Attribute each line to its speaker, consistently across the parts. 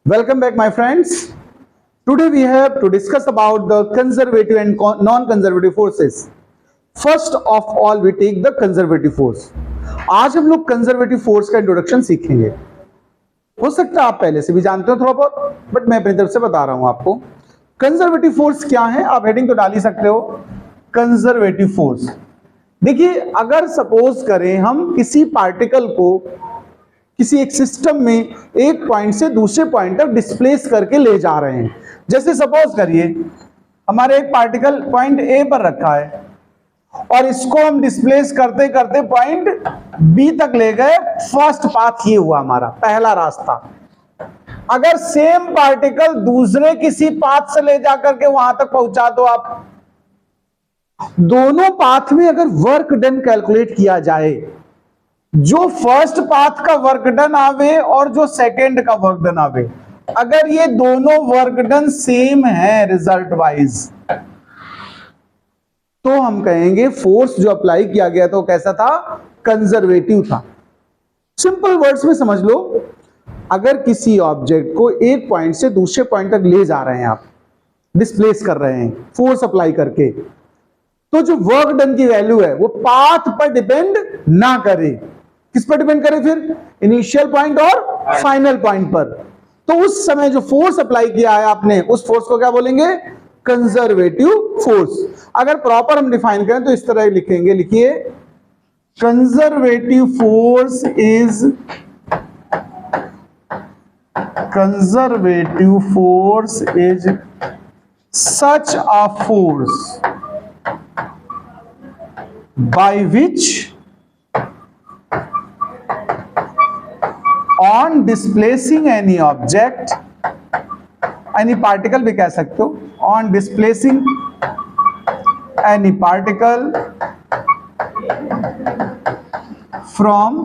Speaker 1: Welcome back, my friends. Today we have to discuss about the conservative and non-conservative forces. First of all, we take the conservative force. आज हम लोग conservative force का introduction सीखेंगे. हो सकता है आप पहले से भी जानते हो थोड़ा बहुत, बट मैं अपनी तरफ से बता रहा हूं आपको. कंजर्वेटिव फोर्स क्या है, आप हेडिंग तो डाल ही सकते हो. कंजर्वेटिव फोर्स, देखिए, अगर सपोज करें हम किसी पार्टिकल को किसी एक सिस्टम में एक पॉइंट से दूसरे पॉइंट तक डिस्प्लेस करके ले जा रहे हैं. जैसे सपोज करिए हमारे एक पार्टिकल पॉइंट ए पर रखा है और इसको हम डिस्प्लेस करते करते पॉइंट बी तक ले गए. फर्स्ट पाथ ये हुआ हमारा पहला रास्ता. अगर सेम पार्टिकल दूसरे किसी पाथ से ले जाकर के वहां तक पहुंचा दो आप, दोनों पाथ में अगर वर्क डन कैलकुलेट किया जाए, जो फर्स्ट पाथ का वर्क डन आवे और जो सेकंड का वर्क डन आवे, अगर ये दोनों वर्क डन सेम है रिजल्ट वाइज, तो हम कहेंगे फोर्स जो अप्लाई किया गया था वो कैसा था, कंजर्वेटिव था. सिंपल वर्ड्स में समझ लो, अगर किसी ऑब्जेक्ट को एक पॉइंट से दूसरे पॉइंट तक ले जा रहे हैं आप, डिस्प्लेस कर रहे हैं फोर्स अप्लाई करके, तो जो वर्क डन की वैल्यू है वो पाथ पर डिपेंड ना करे. किस पर डिपेंड करे फिर, इनिशियल पॉइंट और फाइनल पॉइंट पर. तो उस समय जो फोर्स अप्लाई किया है आपने, उस फोर्स को क्या बोलेंगे, कंजर्वेटिव फोर्स. अगर प्रॉपर हम डिफाइन करें तो इस तरह लिखेंगे, लिखिए, conservative force is such a force by which on displacing any object, any particle भी कह सकते हो, on displacing any particle from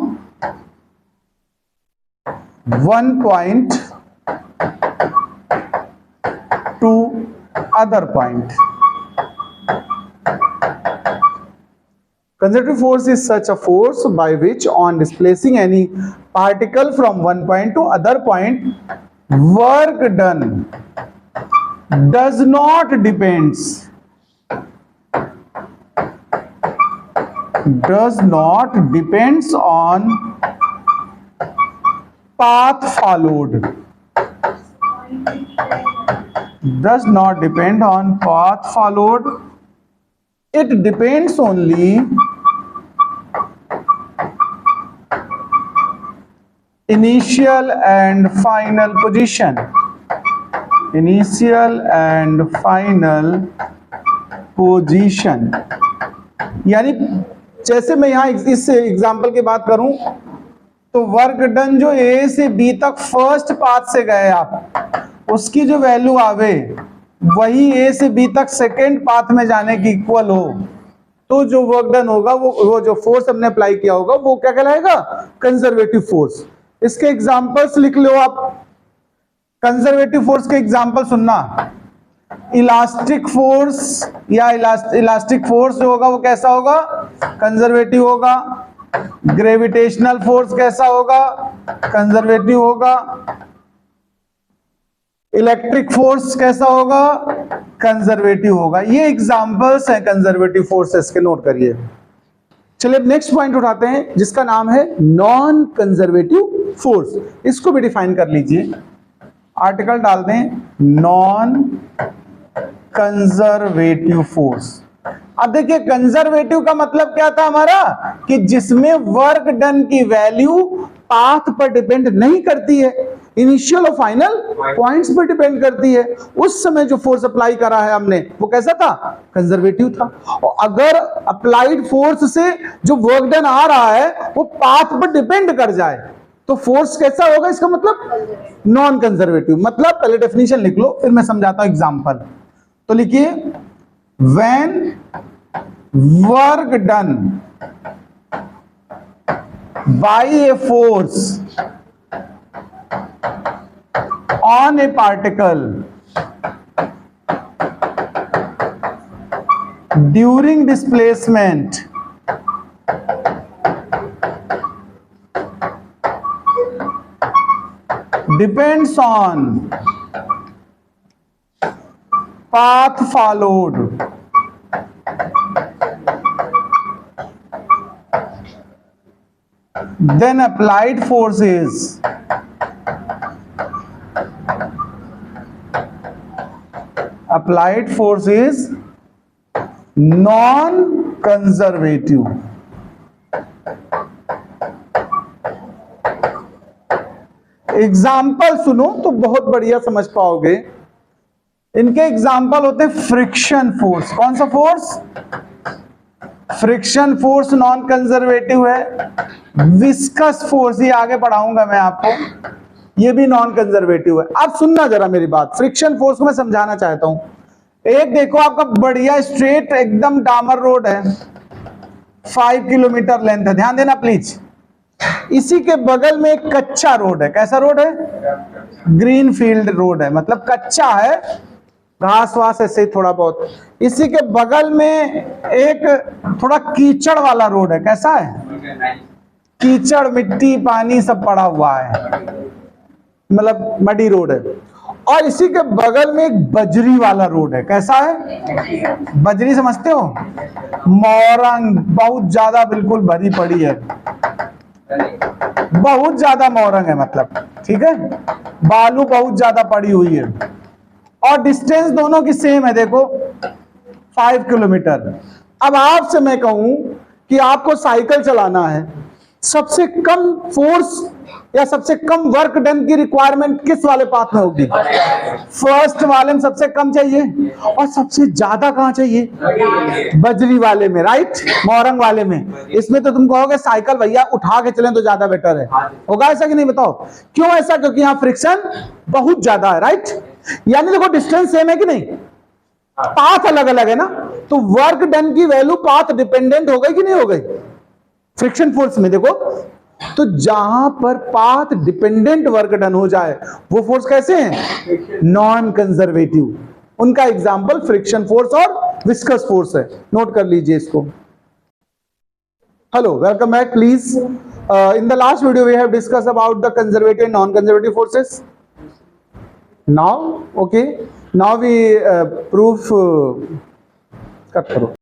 Speaker 1: one point to other point. Conservative force is such a force by which on displacing any particle from one point to other point, work done does not depends on path followed. Does not depend on path followed. It depends only initial and final position. Initial and final position. यानी जैसे मैं यहां इस example की बात करूं तो work done जो ए से बी तक फर्स्ट पाथ से गए आप, उसकी जो वैल्यू आवे वही ए से बी तक सेकेंड पाथ में जाने की इक्वल हो, तो जो वर्क डन होगा वो जो फोर्स हमने अप्लाई किया होगा वो क्या कहलाएगा, कंजर्वेटिव फोर्स. इसके एग्जांपल्स लिख लो आप. कंजर्वेटिव फोर्स के एग्जांपल सुनना. इलास्टिक फोर्स या इलास्टिक फोर्स जो होगा वो कैसा होगा, कंजर्वेटिव होगा. ग्रेविटेशनल फोर्स कैसा होगा, कंजर्वेटिव होगा. इलेक्ट्रिक फोर्स कैसा होगा, कंजर्वेटिव होगा. ये एग्जांपल्स हैं कंजर्वेटिव फोर्सेस के, नोट करिए. चलिए नेक्स्ट पॉइंट उठाते हैं जिसका नाम है नॉन कंजर्वेटिव फोर्स. इसको भी डिफाइन कर लीजिए. आर्टिकल डाल दें, नॉन कंजर्वेटिव फोर्स. अब देखिए कंजर्वेटिव का मतलब क्या था हमारा, कि जिसमें वर्क डन की वैल्यू पाथ पर डिपेंड नहीं करती है, इनिशियल और फाइनल पॉइंट्स पर डिपेंड करती है. उस समय जो फोर्स अप्लाई करा है हमने वो कैसा था, कंजर्वेटिव था. और अगर अप्लाइड फोर्स से जो वर्क डन आ रहा है वो पाथ पर डिपेंड कर जाए तो फोर्स कैसा होगा, इसका मतलब नॉन कंजर्वेटिव. मतलब पहले डेफिनेशन लिख लो फिर मैं समझाता हूं एग्जांपल. तो लिखिए, when work done by a force on a particle during displacement depends on path followed. Then applied force is non-conservative. Example सुनो तो बहुत बढ़िया समझ पाओगे। इनके एग्जाम्पल होते हैं फ्रिक्शन फोर्स। कौन सा force? Friction force non conservative है। विस्कस फोर्स, ये आगे पढ़ाऊंगा मैं आपको, ये भी नॉन कंजर्वेटिव है। अब सुनना जरा मेरी बात, फ्रिक्शन फोर्स को मैं समझाना चाहता हूं। एक देखो, आपका बढ़िया स्ट्रेट एकदम डामर रोड है, 5 किलोमीटर लेंथ है, ध्यान देना प्लीज। इसी के बगल में एक कच्चा रोड है। कैसा रोड है? ग्रीन फील्ड रोड है, मतलब कच्चा है, घास वास ऐसे ही थोड़ा बहुत। इसी के बगल में एक थोड़ा कीचड़ वाला रोड है। कैसा है? कीचड़, मिट्टी, पानी सब पड़ा हुआ है, मतलब मडी रोड है। और इसी के बगल में एक बजरी वाला रोड है। कैसा है? बजरी समझते हो? मोरंग बहुत ज्यादा बिल्कुल भरी पड़ी है, बहुत ज्यादा मोरंग है, मतलब ठीक है, बालू बहुत ज्यादा पड़ी हुई है। और डिस्टेंस दोनों की सेम है, देखो 5 किलोमीटर। अब आपसे मैं कहूं कि आपको साइकिल चलाना है, सबसे कम फोर्स या सबसे कम वर्क डन की रिक्वायरमेंट किस वाले पाथ में होगी? फर्स्ट वाले में सबसे कम चाहिए, और सबसे ज्यादा कहां चाहिए? बजरी वाले में, राइट, मोरंग वाले में। इसमें तो तुम कहोगे साइकिल भैया उठा के चलें तो ज्यादा बेटर है, होगा ऐसा कि नहीं? बताओ क्यों ऐसा? क्योंकि यहां फ्रिक्शन बहुत ज्यादा है, राइट। यानी देखो डिस्टेंस सेम है कि नहीं, पाथ अलग अलग है ना, तो वर्क डन की वैल्यू पाथ डिपेंडेंट हो गई कि नहीं हो गई फ्रिक्शन फोर्स में? देखो, तो जहां पर पाथ डिपेंडेंट वर्क डन हो जाए वो फोर्स कैसे हैं? Non conservative. उनका एग्जांपल फ्रिक्शन फोर्स और विस्कस फोर्स है, नोट कर लीजिए इसको। Hello, welcome back please. In the last video we have discuss about the conservative and non conservative forces. Now okay, now we proof cut करो।